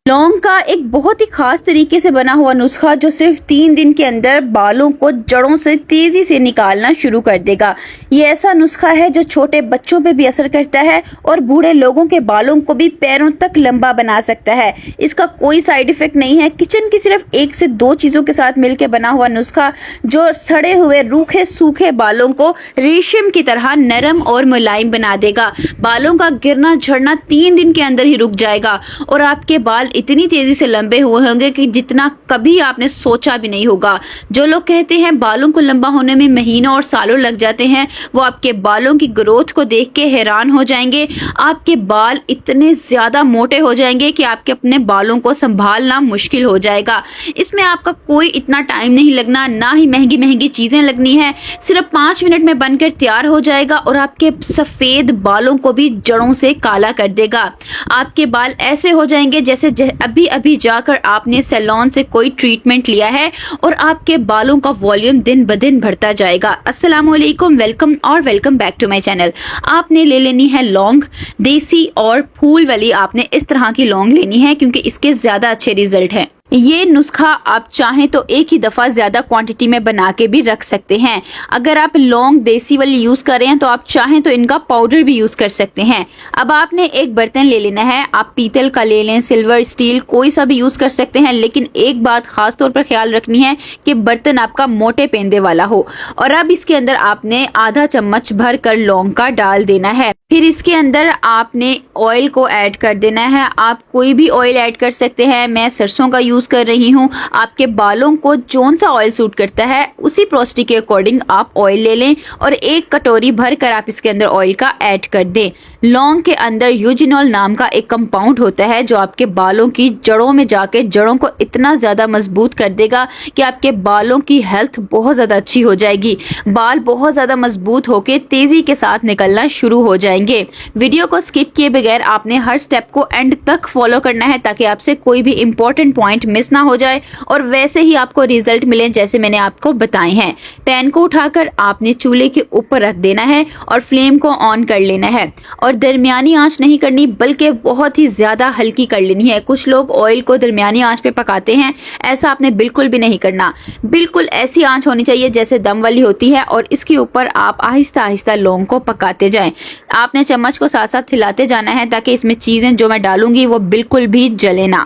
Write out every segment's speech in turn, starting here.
लौंग का एक बहुत ही खास तरीके से बना हुआ नुस्खा जो सिर्फ 3 दिन के अंदर बालों को जड़ों से तेजी से निकालना शुरू कर देगा। ये ऐसा नुस्खा है जो छोटे बच्चों पे भी असर करता है और बूढ़े लोगों के बालों को भी पैरों तक लंबा बना सकता है। इसका कोई साइड इफेक्ट नहीं है। किचन की सिर्फ 1 से 2 चीजों के साथ मिलकर बना हुआ नुस्खा जो सड़े हुए रूखे सूखे बालों को रेशम की तरह नरम और मुलायम बना देगा। बालों का गिरना झड़ना 3 दिन के अंदर ही रुक जाएगा और आपके बाल इतनी तेजी से लंबे हुए होंगे कि जितना कभी आपने सोचा भी नहीं होगा। जो लोग कहते हैं बालों को लंबा होने में महीनों और सालों लग जाते हैं, वो आपके बालों की ग्रोथ को देख के हैरान हो जाएंगे। आपके बाल इतने ज्यादा मोटे हो जाएंगे कि आपके अपने बालों को संभालना मुश्किल हो जाएगा। इसमें आपका कोई इतना टाइम नहीं लगना, ना ही महंगी महंगी चीजें लगनी है। सिर्फ 5 मिनट में बनकर तैयार हो जाएगा और आपके सफेद बालों को भी जड़ों से काला कर देगा। आपके बाल ऐसे हो जाएंगे जैसे अभी अभी जाकर आपने सैलून से कोई ट्रीटमेंट लिया है और आपके बालों का वॉल्यूम दिन ब दिन बढ़ता जाएगा। अस्सलाम वालेकुम, welcome back to my channel. आपने ले लेनी है लौंग, देसी और फूल वाली। आपने इस तरह की लौंग लेनी है क्योंकि इसके ज्यादा अच्छे रिजल्ट हैं। ये नुस्खा आप चाहें तो एक ही दफा ज्यादा क्वांटिटी में बना के भी रख सकते हैं। अगर आप लौंग देसी वाली यूज कर रहे हैं तो आप चाहें तो इनका पाउडर भी यूज कर सकते हैं। अब आपने एक बर्तन ले लेना है। आप पीतल का ले लें, सिल्वर, स्टील, कोई सा भी यूज कर सकते हैं, लेकिन एक बात खास तौर पर ख्याल रखनी है कि बर्तन आपका मोटे पेंदे वाला हो। और अब इसके अंदर आपने आधा चम्मच भर कर लौंग का डाल देना है। फिर इसके अंदर आपने ऑयल को ऐड कर देना है। आप कोई भी ऑयल ऐड कर सकते हैं। मैं सरसों का यूज कर रही हूँ। आपके बालों को जौन सा ऑयल सूट करता है उसी प्रोसिटी के अकॉर्डिंग आप ऑयल ले लें और 1 कटोरी भर कर आप इसके अंदर ऑयल का ऐड कर दें। लौंग के अंदर यूजिनॉल नाम का एक कंपाउंड होता है जो आपके बालों की जड़ों में जाके जड़ों को इतना ज्यादा मजबूत कर देगा कि आपके बालों की हेल्थ बहुत ज्यादा अच्छी हो जाएगी। बाल बहुत ज्यादा मजबूत होके तेजी के साथ निकलना शुरू हो जाएंगे। वीडियो को स्किप किए बगैर आपने हर स्टेप को एंड तक फॉलो करना है ताकि आपसे कोई भी इंपॉर्टेंट पॉइंट मिस ना हो जाए और वैसे ही आपको रिजल्ट मिले जैसे मैंने आपको बताए हैं। पैन को उठाकर आपने चूल्हे के ऊपर रख देना है और फ्लेम को ऑन कर लेना है और दरमियानी आंच नहीं करनी बल्कि बहुत ही ज्यादा हल्की कर लेनी है। कुछ लोग ऑयल को दरमियानी आंच पे पकाते हैं, ऐसा आपने बिल्कुल भी नहीं करना। बिल्कुल ऐसी आंच होनी चाहिए जैसे दम वाली होती है और इसके ऊपर आप आहिस्ता आहिस्ता लौंग को पकाते जाएं। आपने चम्मच को साथ साथ हिलाते जाना है ताकि इसमें चीजें जो मैं डालूंगी वो बिल्कुल भी जले ना।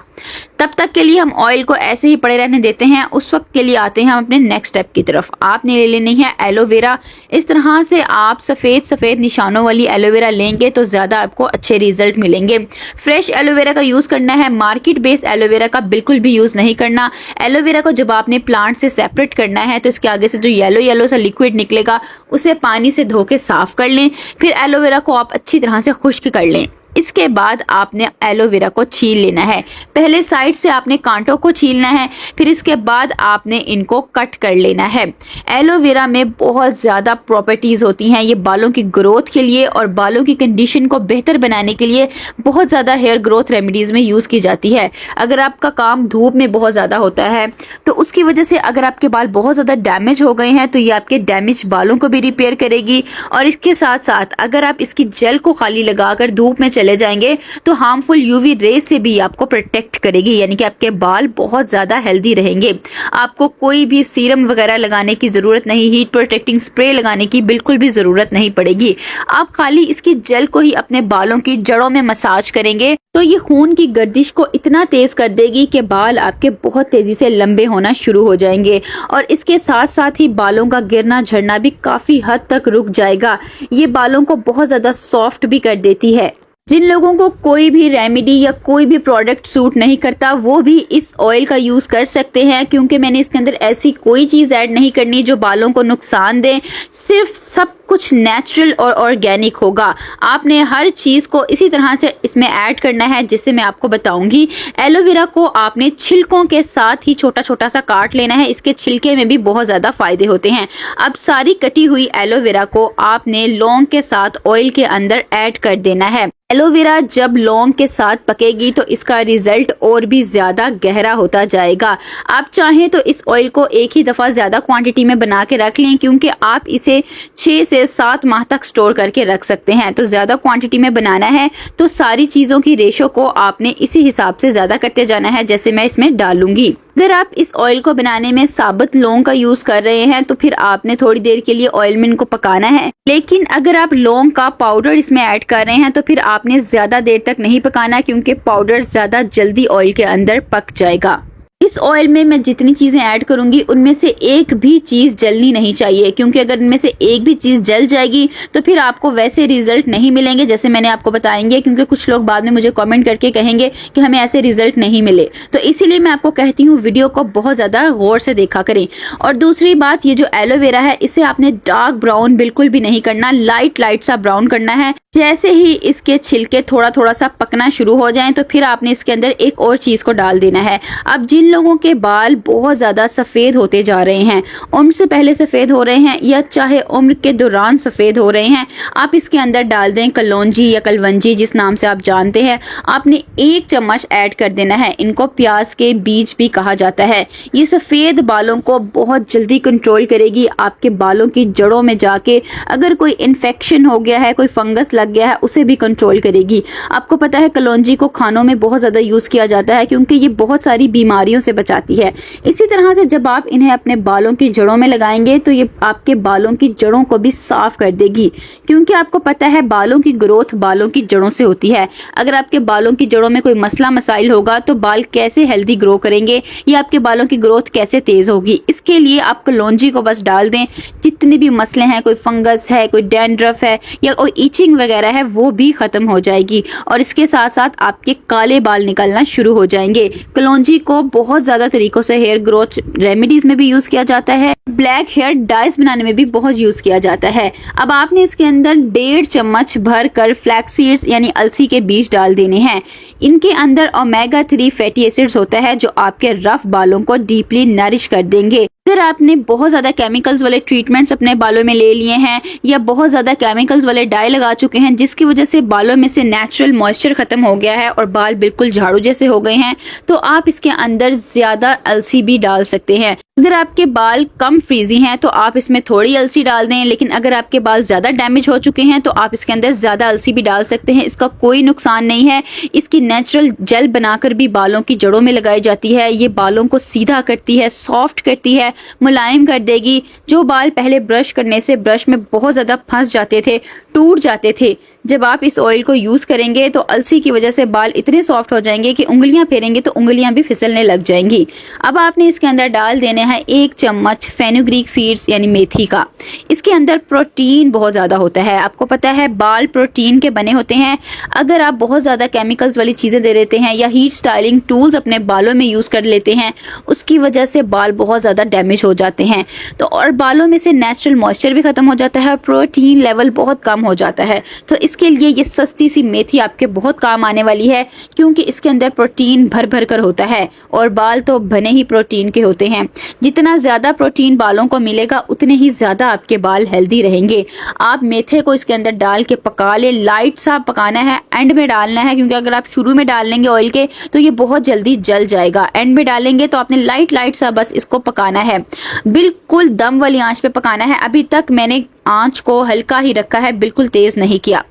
तब तक के लिए हम ऑयल को ऐसे ही पड़े रहने देते हैं। उस वक्त के लिए आते हैं हम अपने नेक्स्ट स्टेप की तरफ। आपने ले लेनी है एलोवेरा। इस तरह से आप सफेद सफेद निशानों वाली एलोवेरा लेंगे तो ज्यादा आपको अच्छे रिजल्ट मिलेंगे। फ्रेश एलोवेरा का यूज करना है, मार्केट बेस्ड एलोवेरा का बिल्कुल भी यूज नहीं करना। एलोवेरा को जब आपने प्लांट से सेपरेट करना है तो इसके आगे से जो येलो येलो सा लिक्विड निकलेगा उसे पानी से धो के साफ कर लें। फिर एलोवेरा को आप अच्छी तरह से खुश्क कर लें। इसके बाद आपने एलोवेरा को छील लेना है। पहले साइड से आपने कांटों को छीलना है, फिर इसके बाद आपने इनको कट कर लेना है। एलोवेरा में बहुत ज़्यादा प्रॉपर्टीज़ होती हैं। ये बालों की ग्रोथ के लिए और बालों की कंडीशन को बेहतर बनाने के लिए बहुत ज़्यादा हेयर ग्रोथ रेमेडीज़ में यूज़ की जाती है। अगर आपका काम धूप में बहुत ज़्यादा होता है तो उसकी वजह से अगर आपके बाल बहुत ज़्यादा डैमेज हो गए हैं तो ये आपके डैमेज बालों को भी रिपेयर करेगी। और इसके साथ साथ अगर आप इसकी जेल को खाली लगाकर धूप में चले जाएंगे तो हार्मफुल यूवी रेज से भी आपको प्रोटेक्ट करेगी, यानी कि आपके बाल बहुत ज्यादा हेल्दी रहेंगे। आपको कोई भी सीरम वगैरह लगाने की जरूरत नहीं, हीट प्रोटेक्टिंग स्प्रे लगाने की बिल्कुल भी जरूरत नहीं पड़ेगी। आप खाली इसकी जेल को ही अपने बालों की जड़ों में मसाज करेंगे तो ये खून की गर्दिश को इतना तेज कर देगी कि बाल आपके बहुत तेजी से लंबे होना शुरू हो जाएंगे और इसके साथ साथ ही बालों का गिरना झड़ना भी काफी हद तक रुक जाएगा। ये बालों को बहुत ज्यादा सॉफ्ट भी कर देती है। जिन लोगों को कोई भी रेमेडी या कोई भी प्रोडक्ट सूट नहीं करता वो भी इस ऑयल का यूज कर सकते हैं क्योंकि मैंने इसके अंदर ऐसी कोई चीज ऐड नहीं करनी जो बालों को नुकसान दे। सिर्फ सब कुछ नेचुरल और ऑर्गेनिक होगा। आपने हर चीज को इसी तरह से इसमें ऐड करना है जिससे मैं आपको बताऊंगी। एलोवेरा को आपने छिलकों के साथ ही छोटा छोटा सा काट लेना है। इसके छिलके में भी बहुत ज्यादा फायदे होते हैं। अब सारी कटी हुई एलोवेरा को आपने लौंग के साथ ऑयल के अंदर ऐड कर देना है। एलोवेरा जब लौंग के साथ पकेगी तो इसका रिजल्ट और भी ज़्यादा गहरा होता जाएगा। आप चाहें तो इस ऑयल को एक ही दफ़ा ज़्यादा क्वांटिटी में बना के रख लें, क्योंकि आप इसे 6 से 7 माह तक स्टोर करके रख सकते हैं। तो ज़्यादा क्वांटिटी में बनाना है तो सारी चीज़ों की रेशो को आपने इसी हिसाब से ज़्यादा करते जाना है, जैसे मैं इसमें डालूंगी। अगर आप इस ऑयल को बनाने में साबुत लौंग का यूज कर रहे हैं तो फिर आपने थोड़ी देर के लिए ऑयल में इनको पकाना है। लेकिन अगर आप लौंग का पाउडर इसमें ऐड कर रहे हैं तो फिर आपने ज्यादा देर तक नहीं पकाना, क्योंकि पाउडर ज्यादा जल्दी ऑयल के अंदर पक जाएगा। इस ऑयल में मैं जितनी चीजें ऐड करूंगी उनमें से एक भी चीज जलनी नहीं चाहिए, क्योंकि अगर इनमें से एक भी चीज जल जाएगी तो फिर आपको वैसे रिजल्ट नहीं मिलेंगे जैसे मैंने आपको बताएंगे, क्योंकि कुछ लोग बाद में मुझे कमेंट करके कहेंगे कि हमें ऐसे रिजल्ट नहीं मिले। तो इसीलिए मैं आपको कहती हूँ वीडियो को बहुत ज्यादा गौर से देखा करें। और दूसरी बात, ये जो एलोवेरा है इसे आपने डार्क ब्राउन बिल्कुल भी नहीं करना, लाइट सा ब्राउन करना है। जैसे ही इसके छिलके थोड़ा थोड़ा सा पकना शुरू हो जाएं तो फिर आपने इसके अंदर एक और चीज को डाल देना है। अब जिन लोगों के बाल बहुत ज्यादा सफेद होते जा रहे हैं, उम्र से पहले सफेद हो रहे हैं या चाहे उम्र के दौरान सफेद हो रहे हैं, आप इसके अंदर डाल दें कलौंजी या कलवंजी, जिस नाम से आप जानते हैं। आपने 1 चम्मच ऐड कर देना है। इनको प्याज के बीज भी कहा जाता है। ये सफेद बालों को बहुत जल्दी कंट्रोल करेगी। आपके बालों की जड़ों में जाके अगर कोई इन्फेक्शन हो गया है, कोई फंगस लग गया है, उसे भी कंट्रोल करेगी। आपको पता है कलौंजी को खानों में बहुत ज्यादा यूज किया जाता है, क्योंकि ये बहुत सारी बीमारियों से बचाती है। इसी तरह से जब आप इन्हें अपने बालों की जड़ों में लगाएंगे तो ये आपके बालों की जड़ों को भी साफ कर देगी, क्योंकि आपको पता है बालों की ग्रोथ बालों की जड़ों से होती है। अगर आपके बालों की जड़ों में कोई मसला मसाइल होगा तो बाल कैसे हेल्दी ग्रो करेंगे या आपके बालों की ग्रोथ कैसे तेज होगी। इसके लिए आप कलौंजी को बस डाल दें। जितने भी मसले हैं, कोई फंगस है, कोई डैंड्रफ है या कोई ईचिंग वगैरह है, वो भी खत्म हो जाएगी। और इसके साथ साथ आपके काले बाल निकलना शुरू हो जाएंगे। कलौंजी को बहुत ज्यादा तरीकों से हेयर ग्रोथ रेमेडीज में भी यूज किया जाता है, ब्लैक हेयर डाइज बनाने में भी बहुत यूज किया जाता है। अब आपने इसके अंदर 1.5 चम्मच भर कर फ्लैक्स सीड्स यानी अलसी के बीज डाल देने हैं। इनके अंदर ओमेगा 3 फैटी एसिड्स होता है जो आपके रफ बालों को डीपली नरिश कर देंगे। अगर आपने बहुत ज़्यादा केमिकल्स वाले ट्रीटमेंट्स अपने बालों में ले लिए हैं या बहुत ज़्यादा केमिकल्स वाले डाई लगा चुके हैं, जिसकी वजह से बालों में से नेचुरल मॉइस्चर ख़त्म हो गया है और बाल बिल्कुल झाड़ू जैसे हो गए हैं, तो आप इसके अंदर ज़्यादा अलसी भी डाल सकते हैं। अगर आपके बाल कम फ्रीजी हैं तो आप इसमें थोड़ी अलसी डाल दें, लेकिन अगर आपके बाल ज़्यादा डैमेज हो चुके हैं तो आप इसके अंदर ज़्यादा अलसी भी डाल सकते हैं। इसका कोई नुकसान नहीं है। इसकी नेचुरल जेल बनाकर भी बालों की जड़ों में लगाई जाती है। ये बालों को सीधा करती है, सॉफ्ट करती है, मुलायम कर देगी। जो बाल पहले ब्रश करने से ब्रश में बहुत ज़्यादा फंस जाते थे, टूट जाते थे, जब आप इस ऑयल को यूज़ करेंगे तो अलसी की वजह से बाल इतने सॉफ्ट हो जाएंगे कि उंगलियां फेरेंगे तो उंगलियां भी फिसलने लग जाएंगी। अब आपने इसके अंदर डाल देना है 1 चम्मच फेनुग्रीक सीड्स यानी मेथी का। इसके अंदर प्रोटीन बहुत ज़्यादा होता है। आपको पता है बाल प्रोटीन के बने होते हैं। अगर आप बहुत ज़्यादा केमिकल्स वाली चीज़ें दे देते हैं या हीट स्टाइलिंग टूल्स अपने बालों में यूज़ कर लेते हैं, उसकी वजह से बाल बहुत ज़्यादा डैमेज हो जाते हैं। तो और बालों में से नेचुरल मॉइस्चर भी ख़त्म हो जाता है और प्रोटीन लेवल बहुत कम हो जाता है। तो इसके लिए ये सस्ती सी मेथी आपके बहुत काम आने वाली है, क्योंकि इसके अंदर प्रोटीन भर भर कर होता है और बाल तो बने ही प्रोटीन के होते हैं। जितना ज़्यादा प्रोटीन बालों को मिलेगा उतने ही ज़्यादा आपके बाल हेल्दी रहेंगे। आप मेथे को इसके अंदर डाल के पका ले। लाइट सा पकाना है, एंड में डालना है, क्योंकि अगर आप शुरू में डाल लेंगे ऑयल के तो ये बहुत जल्दी जल जाएगा। एंड में डालेंगे तो आपने लाइट सा बस इसको पकाना है, बिल्कुल दम वाली आंच पे पकाना है। अभी तक मैंने आंच को हल्का ही रखा है, बिल्कुल तेज नहीं किया।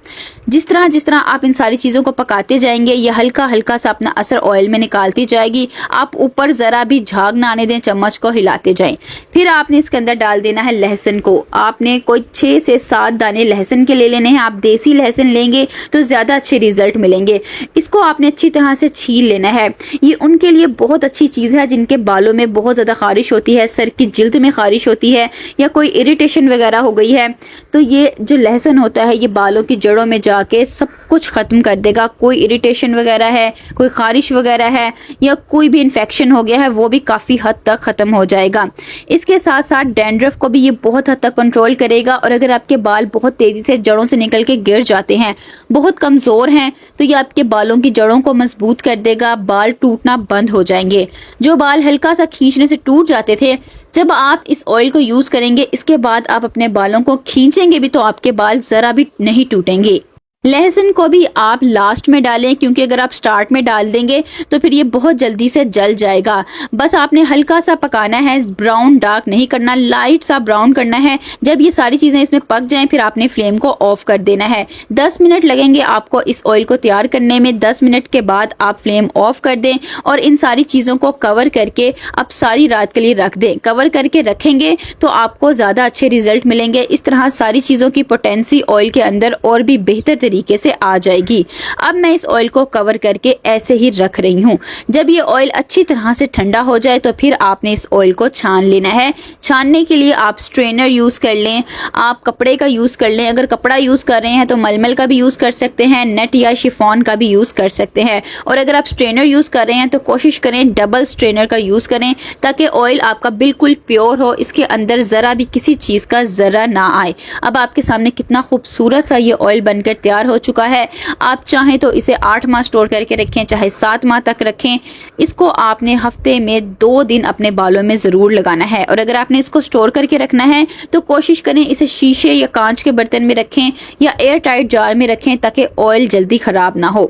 जिस तरह आप इन सारी चीज़ों को पकाते जाएंगे ये हल्का हल्का सा अपना असर ऑयल में निकालती जाएगी। आप ऊपर ज़रा भी झाग ना आने दें, चम्मच को हिलाते जाएं। फिर आपने इसके अंदर डाल देना है लहसुन को। आपने कोई 6 से 7 दाने लहसुन के ले लेने हैं। आप देसी लहसुन लेंगे तो ज़्यादा अच्छे रिजल्ट मिलेंगे। इसको आपने अच्छी तरह से छील लेना है। ये उनके लिए बहुत अच्छी चीज़ है जिनके बालों में बहुत ज़्यादा खारिश होती है, सर की जिल्द में खारिश होती है या कोई इरिटेशन वगैरह हो गई है, तो ये जो लहसुन होता है ये बालों की जड़ों में जाके सब कुछ ख़त्म कर देगा। कोई इरिटेशन वगैरह है, कोई खारिश वगैरह है या कोई भी इन्फेक्शन हो गया है, वो भी काफ़ी हद तक ख़त्म हो जाएगा। इसके साथ साथ डैंड्रफ को भी ये बहुत हद तक कंट्रोल करेगा। और अगर आपके बाल बहुत तेज़ी से जड़ों से निकल के गिर जाते हैं, बहुत कमज़ोर हैं, तो ये आपके बालों की जड़ों को मजबूत कर देगा। बाल टूटना बंद हो जाएंगे। जो बाल हल्का सा खींचने से टूट जाते थे, जब आप इस ऑयल को यूज़ करेंगे, इसके बाद आप अपने बालों को खींचेंगे भी तो आपके बाल ज़रा भी नहीं टूटेंगे। लहसुन को भी आप लास्ट में डालें, क्योंकि अगर आप स्टार्ट में डाल देंगे तो फिर ये बहुत जल्दी से जल जाएगा। बस आपने हल्का सा पकाना है, ब्राउन डार्क नहीं करना, लाइट सा ब्राउन करना है। जब ये सारी चीज़ें इसमें पक जाएं फिर आपने फ्लेम को ऑफ कर देना है। 10 मिनट लगेंगे आपको इस ऑयल को तैयार करने में। 10 मिनट के बाद आप फ्लेम ऑफ कर दें और इन सारी चीज़ों को कवर करके आप सारी रात के लिए रख दें। कवर करके रखेंगे तो आपको ज़्यादा अच्छे रिजल्ट मिलेंगे। इस तरह सारी चीज़ों की पोटेंसी ऑयल के अंदर और भी बेहतर तरीके से आ जाएगी। अब मैं इस ऑयल को कवर करके ऐसे ही रख रही हूँ। जब ये ऑयल अच्छी तरह से ठंडा हो जाए तो फिर आपने इस ऑयल को छान लेना है। छानने के लिए आप स्ट्रेनर यूज़ कर लें, आप कपड़े का यूज़ कर लें। अगर कपड़ा यूज़ कर रहे हैं तो मलमल का भी यूज़ कर सकते हैं, नेट या शिफॉन का भी यूज़ कर सकते हैं। और अगर आप स्ट्रेनर यूज़ कर रहे हैं तो कोशिश करें डबल स्ट्रेनर का यूज़ करें, ताकि ऑयल आपका बिल्कुल प्योर हो, इसके अंदर ज़रा भी किसी चीज़ का ज़रा ना आए। अब आपके सामने कितना खूबसूरत सा ये ऑयल बनकर तैयार हो चुका है। आप चाहें तो इसे 8 माह स्टोर करके रखें, चाहे 7 माह तक रखें। इसको आपने हफ्ते में 2 दिन अपने बालों में ज़रूर लगाना है। और अगर आपने इसको स्टोर करके रखना है तो कोशिश करें इसे शीशे या कांच के बर्तन में रखें या एयर टाइट जार में रखें, ताकि ऑयल जल्दी ख़राब ना हो।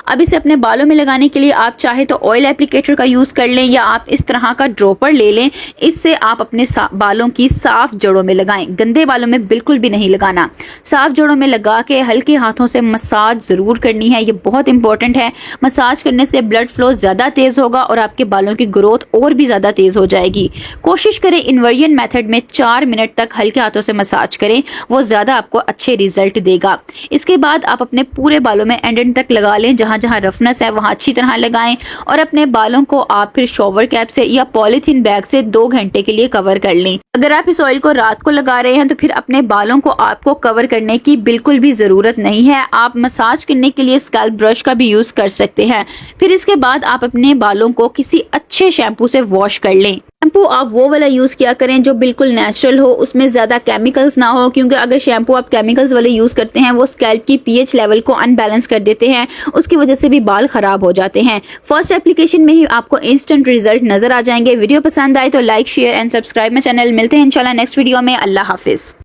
अब इसे अपने बालों में लगाने के लिए आप चाहे तो ऑयल एप्लीकेटर का यूज़ कर लें या आप इस तरह का ड्रॉपर ले लें। इससे आप अपने बालों की साफ जड़ों में लगाएं, गंदे बालों में बिल्कुल भी नहीं लगाना। साफ जड़ों में लगा के हल्के हाथों से मसाज ज़रूर करनी है, ये बहुत इंपॉर्टेंट है। मसाज करने से ब्लड फ्लो ज़्यादा तेज़ होगा और आपके बालों की ग्रोथ और भी ज़्यादा तेज़ हो जाएगी। कोशिश करें इन्वर्जन मेथड में 4 मिनट तक हल्के हाथों से मसाज करें, वो ज़्यादा आपको अच्छे रिजल्ट देगा। इसके बाद आप अपने पूरे बालों में एंड तक लगा लें, जहाँ जहाँ रफनेस है वहाँ अच्छी तरह लगाएं। और अपने बालों को आप फिर शॉवर कैप से या पॉलीथीन बैग से 2 घंटे के लिए कवर कर लें। अगर आप इस ऑयल को रात को लगा रहे हैं तो फिर अपने बालों को आपको कवर करने की बिल्कुल भी ज़रूरत नहीं है। आप मसाज करने के लिए स्कैल्प ब्रश का भी यूज़ कर सकते हैं। फिर इसके बाद आप अपने बालों को किसी अच्छे शैम्पू से वॉश कर लें। शैम्पू आप वो वाला यूज़ किया करें जो बिल्कुल नेचुरल हो, उसमें ज़्यादा केमिकल्स ना हो, क्योंकि अगर शैम्पू आप केमिकल्स वाले यूज़ करते हैं वो स्कैल्प की पीएच लेवल को अनबैलेंस कर देते हैं, उसकी वजह से भी बाल ख़राब हो जाते हैं। फर्स्ट एप्लीकेशन में ही आपको इंस्टेंट रिजल्ट नज़र आ जाएंगे। वीडियो पसंद आए तो like share and subscribe my channel. मिलते हैं इंशाल्लाह नेक्स्ट वीडियो में। अल्लाह हाफिज़।